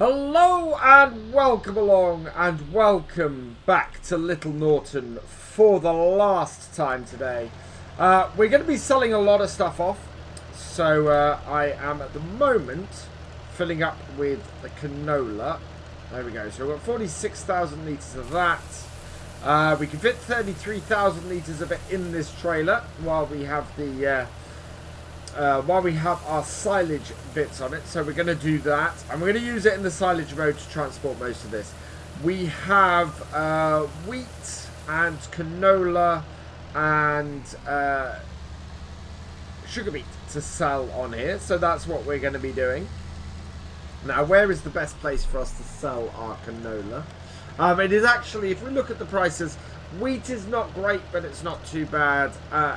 Hello and welcome along and welcome back to Little Norton for the last time today. We're going to be selling a lot of stuff off, so I am at the moment filling up with the canola. There we go, so we've got 46,000 litres of that. We can fit 33,000 litres of it in this trailer while we have the our silage bits on it, so we're going to do that, and we're going to use it in the silage mode to transport most of this. We have wheat and canola and sugar beet to sell on here, so that's what we're going to be doing. Now, where is the best place for us to sell our canola? It is actually, if we look at the prices, wheat is not great, but it's not too bad.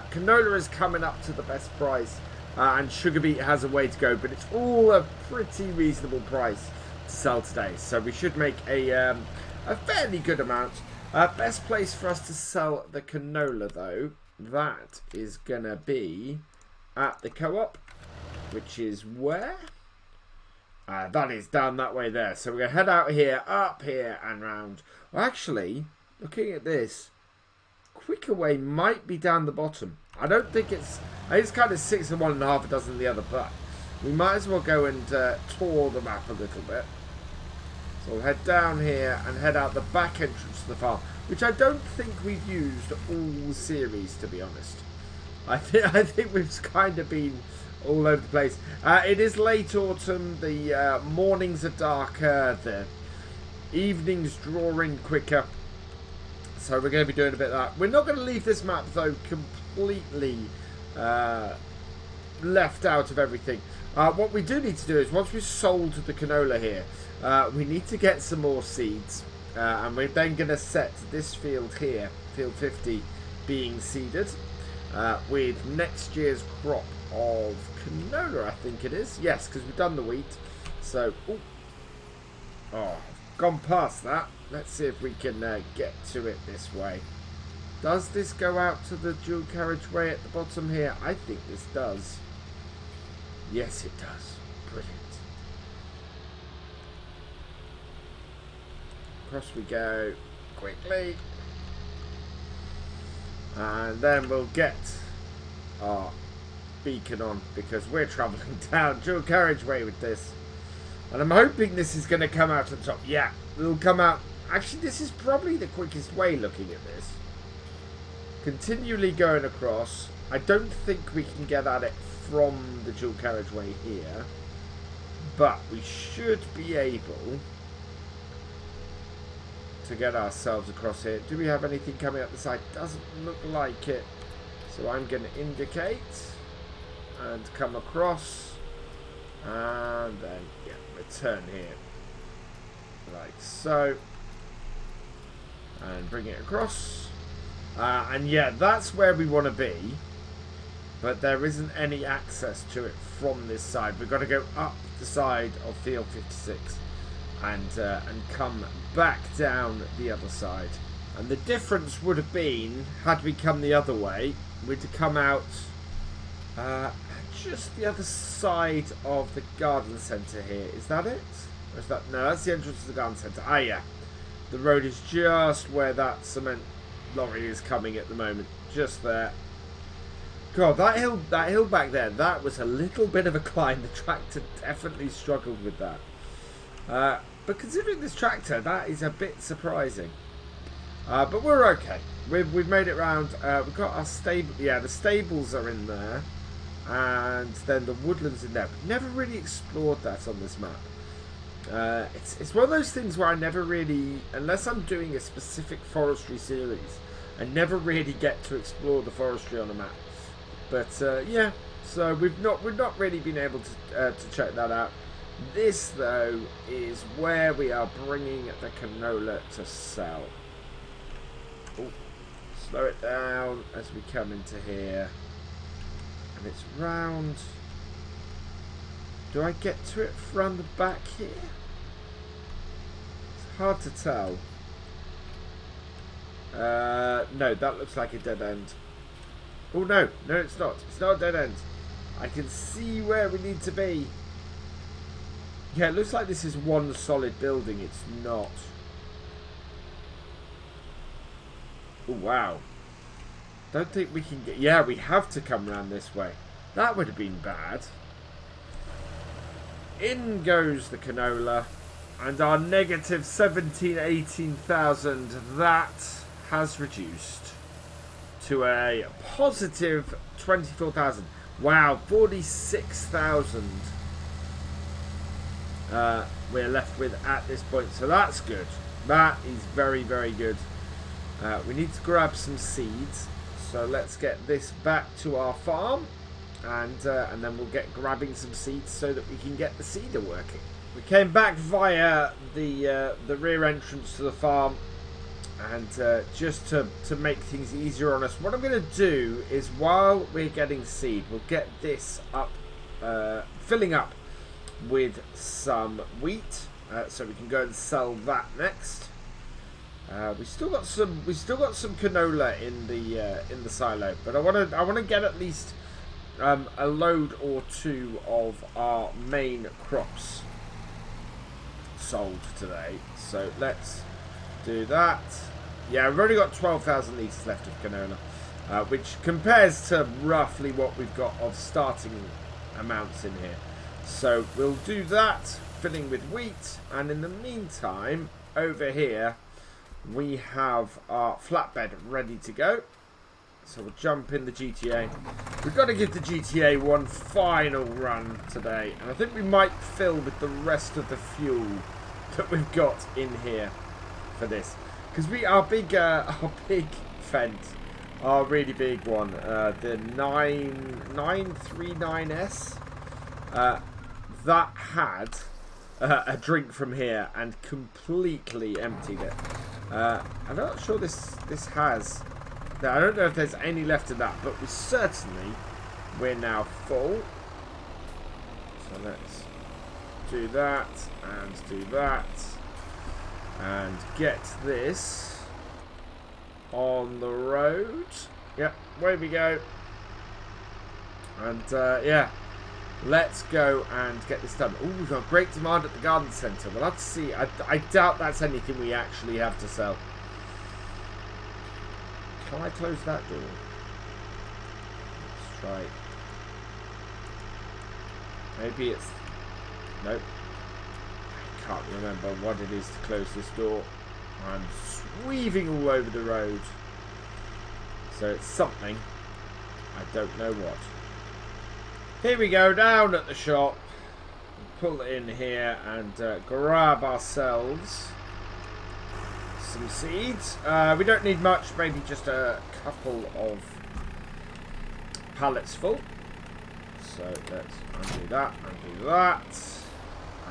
Canola is coming up to the best price. And sugar beet has a way to go, but it's all a pretty reasonable price to sell today. So we should make a fairly good amount. Best place for us to sell the canola, though, that is going to be at the co-op, which is where? That is down that way there. So we're going to head out here, up here, and round. Well, actually, looking at this, quicker way might be down the bottom. I don't think it's kind of 6 of one and half a dozen the other, but we might as well go and tour the map a little bit. So we'll head down here and head out the back entrance to the farm, which I don't think we've used all series, to be honest. I think we've kind of been all over the place. It is late autumn, the mornings are darker, the evenings draw in quicker. So we're going to be doing a bit of that. We're not going to leave this map, though, completely left out of everything. What we do need to do is, once we've sold the canola here, we need to get some more seeds. And we're then going to set this field here, field 50, being seeded with next year's crop of canola, I think it is. Yes, because we've done the wheat. So, gone past that. Let's see if we can get to it this way. Does this go out to the dual carriageway at the bottom here? I think this does. Yes, it does. Brilliant. Across we go quickly. And then we'll get our beacon on, because we're travelling down dual carriageway with this. And I'm hoping this is going to come out at the top. Yeah, it'll come out. Actually, this is probably the quickest way looking at this. Continually going across. I don't think we can get at it from the dual carriageway here, but we should be able to get ourselves across here. Do we have anything coming up the side? Doesn't look like it. So I'm going to indicate and come across, and then return here like so, and bring it across. And yeah, that's where we want to be, but there isn't any access to it from this side. We've got to go up the side of field 56 and come back down the other side. And the difference would have been, had we come the other way, we'd have come out just the other side of the garden centre here. Is that it? Or is that, no, that's the entrance to the garden centre. Ah, yeah. The road is just where that cement lorry is coming at the moment, just there. God, that hill back there, that was a little bit of a climb. The tractor definitely struggled with that. But considering this tractor, that is a bit surprising. But we're okay. We've made it round. We've got our stable. Yeah, the stables are in there, and then the woodlands in there. We've never really explored that on this map. It's one of those things where I never really, unless I'm doing a specific forestry series, I never really get to explore the forestry on a map. But yeah, so we've not really been able to check that out. This though is where we are bringing the canola to sell. Ooh, slow it down as we come into here, and it's round. Do I get to it from the back here? It's hard to tell. No, that looks like a dead end. Oh no, no it's not. It's not a dead end. I can see where we need to be. Yeah, it looks like this is one solid building. It's not. Oh, wow. Don't think we can get... Yeah, we have to come around this way. That would have been bad. In goes the canola. And our negative 17,000, 18,000, that has reduced to a positive 24,000. Wow, 46,000 we're left with at this point. So that's good. That is very, very good. We need to grab some seeds. So let's get this back to our farm. And then we'll get grabbing some seeds so that we can get the seeder working. We came back via the rear entrance to the farm. And just to make things easier on us, what I'm going to do is while we're getting seed, we'll get this up, filling up with some wheat, so we can go and sell that next. We still got some canola in the silo, but I want to get at least a load or two of our main crops sold today. So let's do that. Yeah, we've only got 12,000 litres left of canola, which compares to roughly what we've got of starting amounts in here. So we'll do that, filling with wheat, and in the meantime, over here, we have our flatbed ready to go. So we'll jump in the GTA. We've got to give the GTA one final run today, and I think we might fill with the rest of the fuel that we've got in here for this. Because our big Fent, our really big one, the 939S, that had a drink from here and completely emptied it. I'm not sure this has. I don't know if there's any left of that, but we're now full. So let's do that and do that. And get this on the road. Yep, away we go. And yeah, let's go and get this done. Oh, we've got great demand at the garden centre. We'll have to see. I doubt that's anything we actually have to sell. Can I close that door? Let's try it. Maybe it's... Nope. Can't remember what it is to close this door. I'm sweaving all over the road. So it's something. I don't know what. Here we go, down at the shop. Pull it in here and grab ourselves some seeds. We don't need much, maybe just a couple of pallets full. So let's undo that, undo that.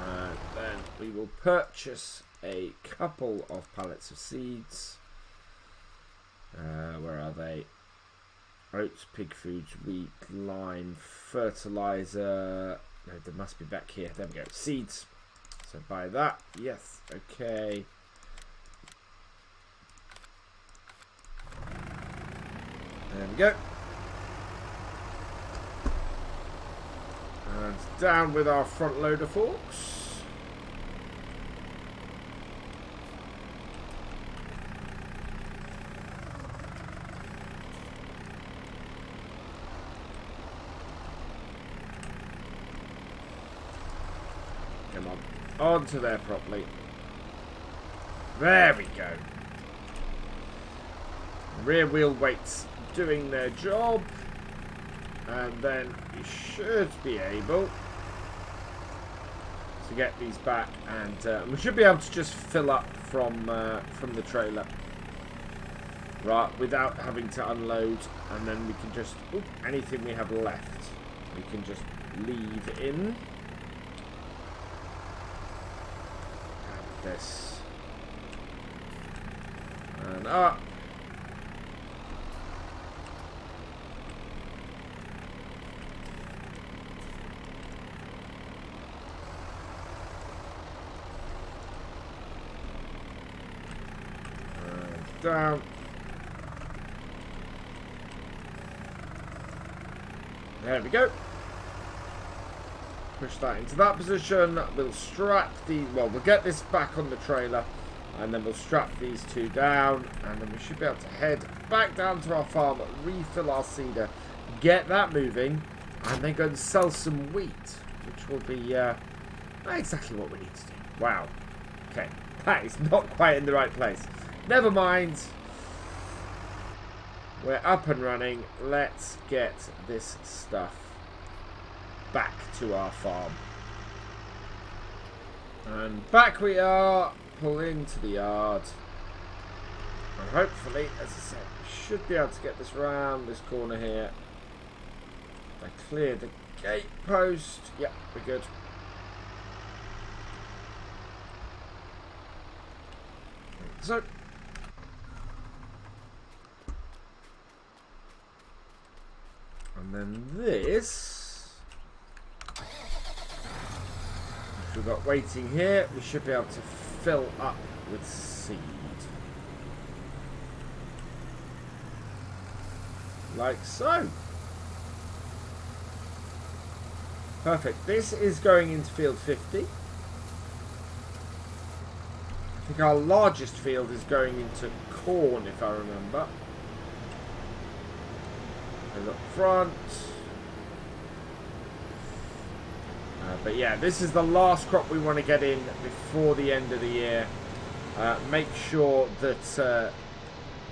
And then we will purchase a couple of pallets of seeds. Where are they? Oats, pig foods, wheat, lime, fertilizer. No, they must be back here. There we go. Seeds. So buy that. Yes. Okay. There we go. And down with our front loader forks. Come on. Onto there properly. There we go. Rear wheel weights doing their job. And then we should be able to get these back, and we should be able to just fill up from the trailer, right, without having to unload. And then we can just anything we have left, we can just leave in. And this and up. Down. There we go. push that into that position. We'll strap the, well, we'll get this back on the trailer, and then we'll strap these two down, and then we should be able to head back down to our farm, refill our seeder, get that moving, and then go and sell some wheat, which will be exactly what we need to do. Wow. Okay, that is not quite in the right place. Never mind. We're up and running. Let's get this stuff back to our farm. And back we are. Pull into the yard. And hopefully, as I said, we should be able to get this round this corner here. I clear the gate post. Yep, we're good. So, and then this, if we've got waiting here, we should be able to fill up with seed. Like so. Perfect. This is going into field 50. I think our largest field is going into corn, if I remember. And up front. But yeah, this is the last crop we want to get in before the end of the year. Make sure that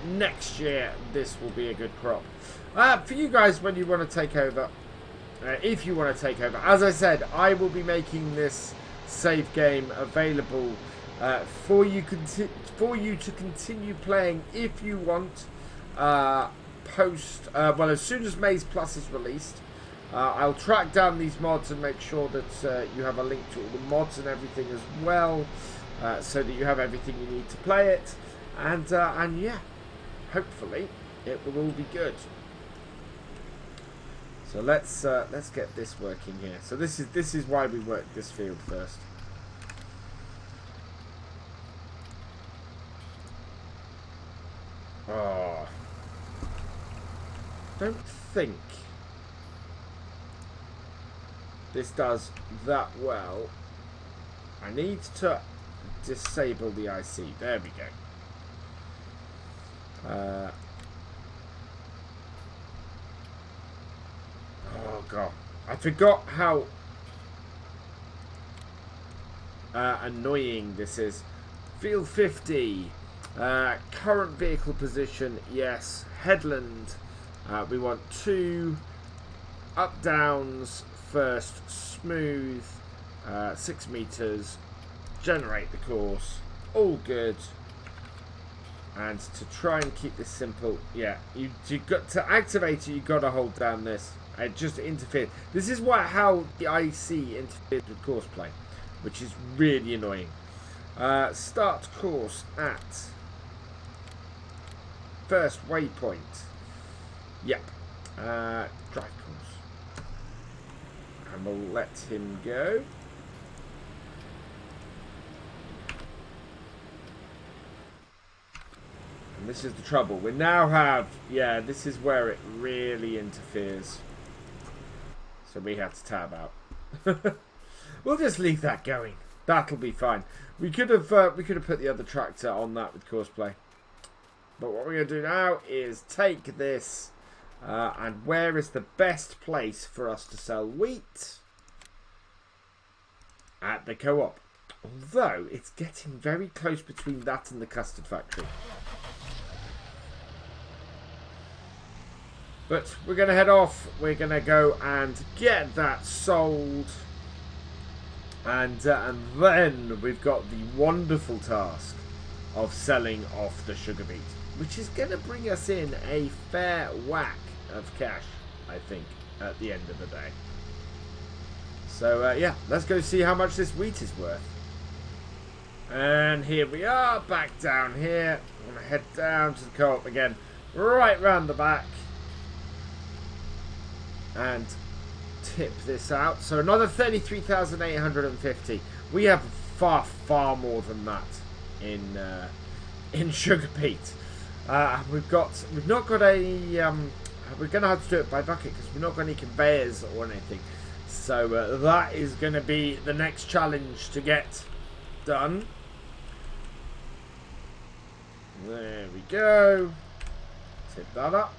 next year this will be a good crop. For you guys, when you want to take over, if you want to take over, as I said, I will be making this save game available for you to continue playing if you want. Well, as soon as Maize Plus is released, I'll track down these mods and make sure that you have a link to all the mods and everything as well, so that you have everything you need to play it, and yeah, hopefully it will all be good. So let's get this working here. So this is why we worked this field first. Oh, don't think this does that well. I need to disable the IC. There we go. Oh god, I forgot how annoying this is. Field 50. Current vehicle position, yes. Headland. We want 2 up downs first, smooth, 6 meters, generate the course, all good. And to try and keep this simple, yeah, you got to activate it, you got to hold down this. It just interfered. This is how the IC interferes with course play, which is really annoying. Start course at first waypoint. Yep. Drive course. And we'll let him go. And this is the trouble. We now have, yeah, this is where it really interferes. So we have to tab out. We'll just leave that going. That'll be fine. We could have put the other tractor on that with course play. But what we're going to do now is take this, and where is the best place for us to sell wheat? At the co-op. Although it's getting very close between that and the custard factory. But we're going to head off. We're going to go and get that sold. And then we've got the wonderful task of selling off the sugar beet, which is going to bring us in a fair whack of cash, I think, at the end of the day. So, yeah, let's go see how much this wheat is worth. And here we are, back down here. I'm going to head down to the co-op again, right round the back. And tip this out. So another 33,850. We have far more than that in sugar beet. We've not got any. We're going to have to do it by bucket because we've not got any conveyors or anything. So that is going to be the next challenge to get done. There we go. Tip that up.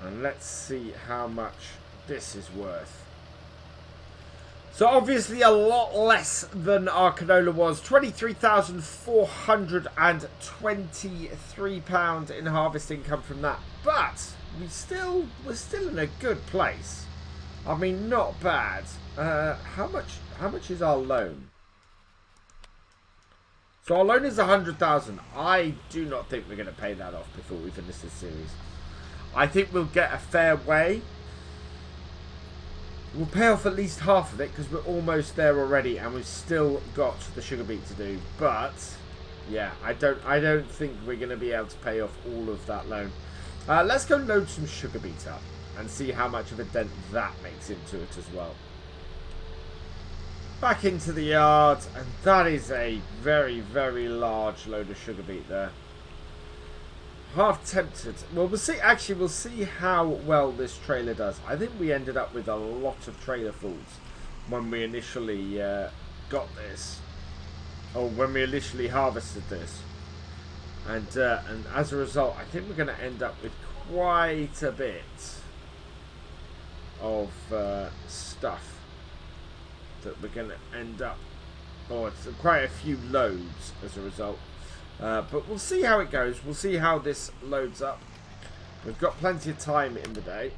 And let's see how much this is worth. So obviously a lot less than our canola was. £23,423 in harvest income from that. But we're still in a good place. I mean, not bad. How much is our loan? So our loan is 100,000. I do not think we're going to pay that off before we finish this series. I think we'll get a fair way. We'll pay off at least half of it because we're almost there already, and we've still got the sugar beet to do. But yeah, I don't think we're going to be able to pay off all of that loan. Let's go load some sugar beet up and see how much of a dent that makes into it as well. Back into the yard, and that is a very, very large load of sugar beet there. Half tempted. Well, we'll see. Actually, we'll see how well this trailer does. I think we ended up with a lot of trailer fulls when we initially got this, or when we initially harvested this, and as a result, I think we're going to end up with quite a bit of stuff that we're going to end up, or it's quite a few loads as a result. But we'll see how it goes. We'll see how this loads up. We've got plenty of time in the day.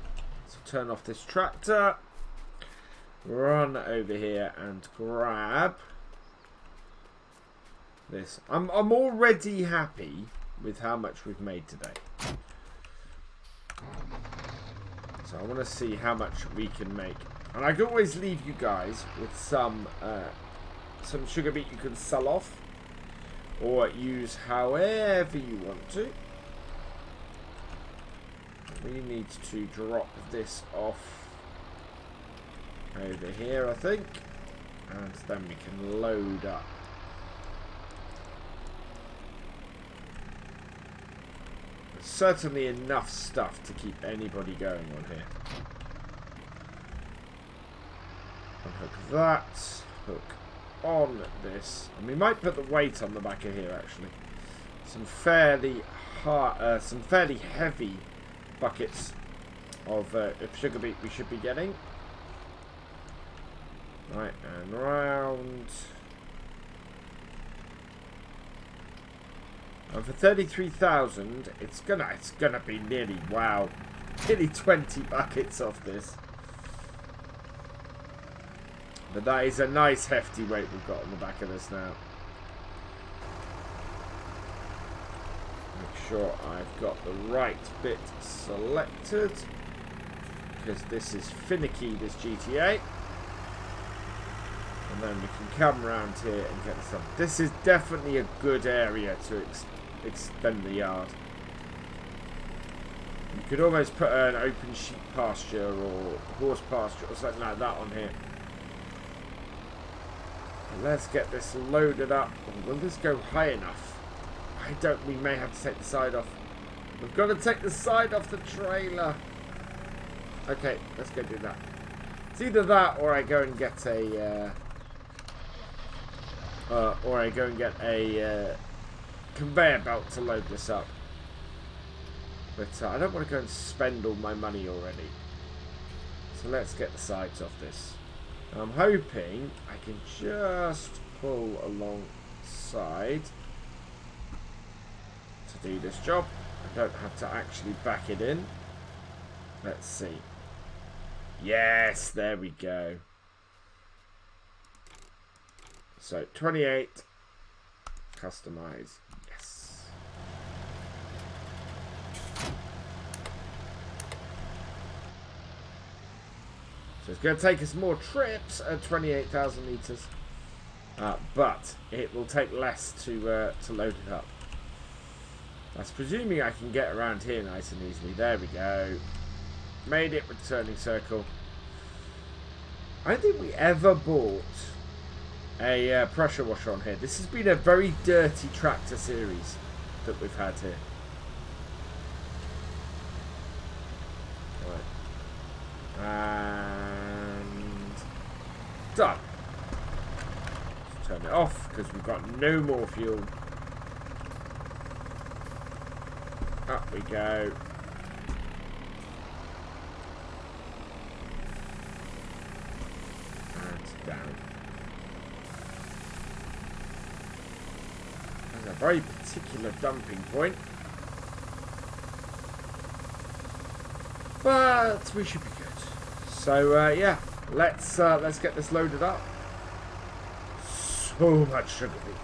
So turn off this tractor. Run over here and grab this. I'm already happy with how much we've made today. So I want to see how much we can make. And I can always leave you guys with some sugar beet you can sell off. Or use however you want to. We need to drop this off over here, I think. And then we can load up. There's certainly enough stuff to keep anybody going on here. Unhook that. Hook on this, and we might put the weight on the back of here actually. Some fairly hard, some fairly heavy buckets of sugar beet we should be getting. Right, and round. And for 33,000, it's gonna be nearly, wow, nearly 20 buckets off this. But that is a nice hefty weight we've got on the back of this now. Make sure I've got the right bit selected, because this is finicky, this GTA. And then we can come around here and get some. This is definitely a good area to extend the yard. You could almost put an open sheep pasture or horse pasture or something like that on here. Let's get this loaded up. Will this go high enough? We may have to take the side off. We've got to take the side off the trailer. Okay, let's go do that. It's either that or I go and get a conveyor belt to load this up. But I don't want to go and spend all my money already. So let's get the sides off this. I'm hoping I can just pull alongside to do this job. I don't have to actually back it in. Let's see. Yes, there we go. So 28, customize, yes. So it's going to take us more trips at 28,000 litres, but it will take less to load it up. That's presuming I can get around here nice and easily. There we go. Made it with turning circle. I don't think we ever bought a pressure washer on here. This has been a very dirty tractor series that we've had here. Right. Done. Let's turn it off because we've got no more fuel. Up we go. And down. There's a very particular dumping point. But we should be good. So yeah, let's get this loaded up. So much sugar beet.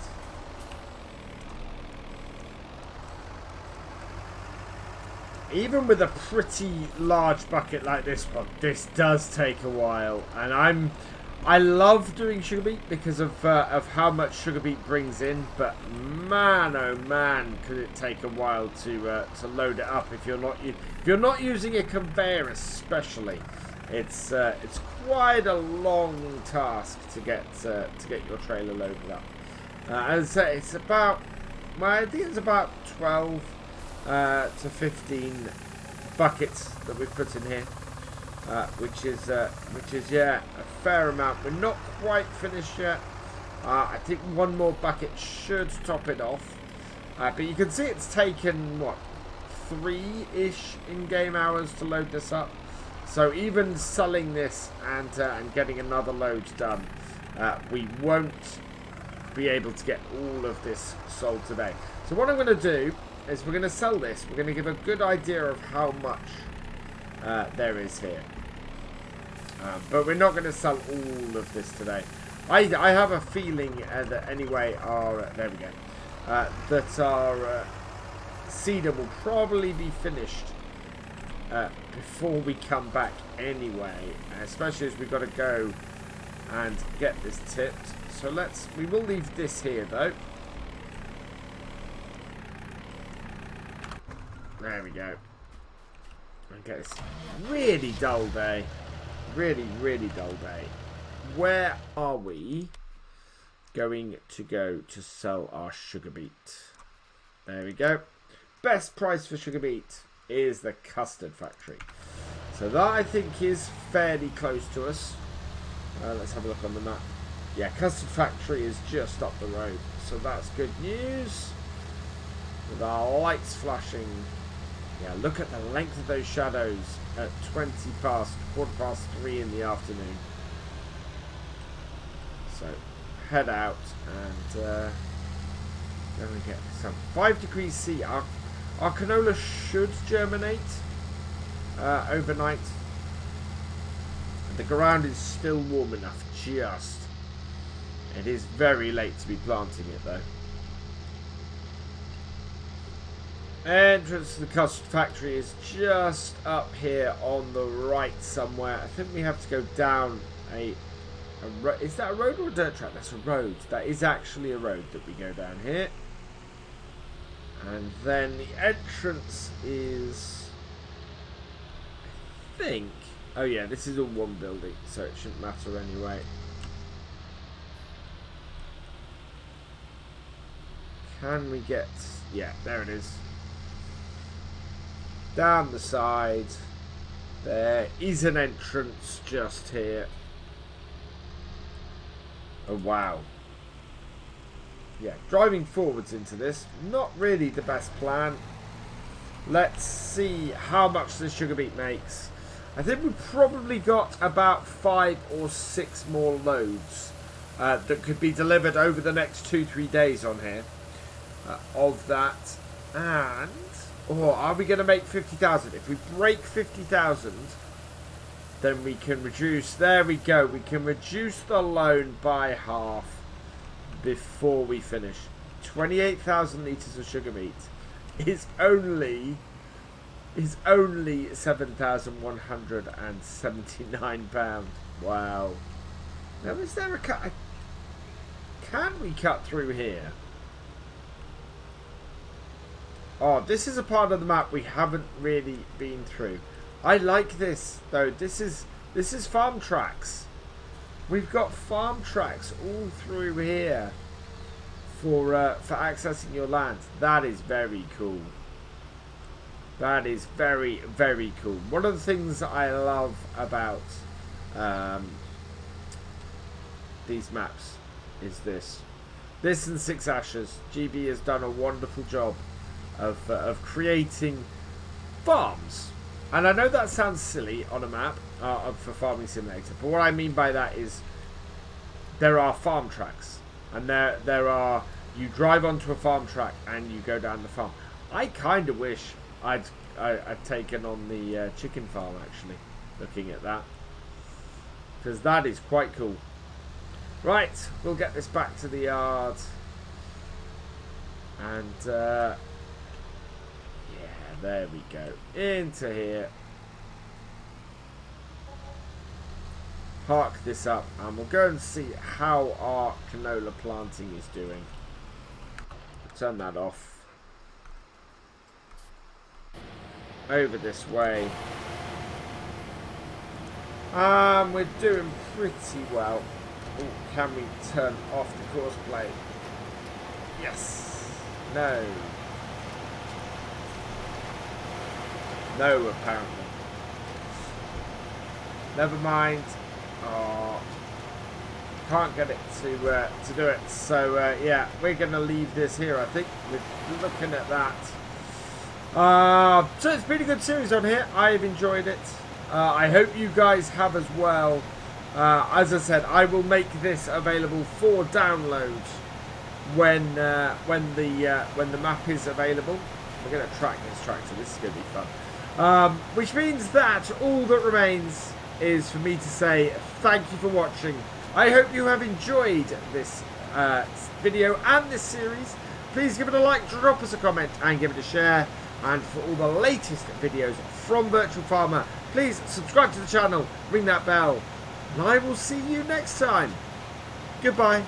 Even with a pretty large bucket like this one, this does take a while, and I love doing sugar beet because of how much sugar beet brings in. But man, oh man, could it take a while to load it up if you're not using a conveyor, especially. It's quite a long task to get your trailer loaded up. As I say, it's about, I think it's about 12 to 15 buckets that we've put in here, which is yeah, a fair amount. We're not quite finished yet. I think one more bucket should top it off, but you can see it's taken what, 3-ish in-game hours to load this up. So even selling this and getting another load done, we won't be able to get all of this sold today. So what I'm going to do is we're going to sell this. We're going to give a good idea of how much there is here. But we're not going to sell all of this today. I have a feeling that anyway there we go, that our seeder will probably be finished before we come back anyway, especially as we've got to go and get this tipped. So we will leave this here though. There we go. Okay, it's really dull day. Really, really dull day. Where are we going to go to sell our sugar beet? There we go. Best price for sugar beet is the custard factory. So that I think is fairly close to us. Let's have a look on the map. Yeah, custard factory is just up the road. So that's good news. With our lights flashing. Yeah, look at the length of those shadows at 3:15 in the afternoon. So, head out and then we get some 5 degrees C. Our canola should germinate overnight. The ground is still warm enough, just. It is very late to be planting it though. Entrance to the custard factory is just up here on the right somewhere. I think we have to go down is that a road or a dirt track? That's a road. That is actually a road that we go down here. And then the entrance is, I think, oh yeah, this is all one building, so it shouldn't matter anyway. Can we get, yeah, there it is. Down the side, there is an entrance just here. Oh wow. Yeah, driving forwards into this, not really the best plan. Let's see how much the sugar beet makes. I think we've probably got about 5 or 6 more loads that could be delivered over the next 2-3 days on here of that. And are we going to make 50,000? If we break 50,000, then we can reduce. There we go. We can reduce the loan by half before we finish. 28,000 litres of sugar beet is only £7,179. Wow. Now, is there a cut? Can we cut through here? Oh, this is a part of the map we haven't really been through. I like this though. This is farm tracks. We've got farm tracks all through here for accessing your land. That is very cool. That is very, very cool. One of the things that I love about these maps is this. This and Six Ashes. GB has done a wonderful job of creating farms. And I know that sounds silly on a map for Farming Simulator, but what I mean by that is there are farm tracks, and there are, you drive onto a farm track and you go down the farm. I kind of wish I'd taken on the chicken farm, actually, looking at that, because that is quite cool. Right, we'll get this back to the yard, and yeah, there we go, into here, park this up, and we'll go and see how our canola planting is doing. Turn that off. Over this way. We're doing pretty well. Ooh, can we turn off the course play? Yes. No. No, apparently. Never mind. Oh, can't get it to do it. So yeah, we're gonna leave this here. I think we're looking at that. So it's been a good series on here. I've enjoyed it. I hope you guys have as well. As I said, I will make this available for download when the map is available. We're going to track this tractor. This is going to be fun. Which means that all that remains is for me to say thank you for watching. I hope you have enjoyed this video and this series. Please give it a like, drop us a comment, and give it a share. And for all the latest videos from Virtual Farmer, please subscribe to the channel, ring that bell, and I will see you next time. Goodbye.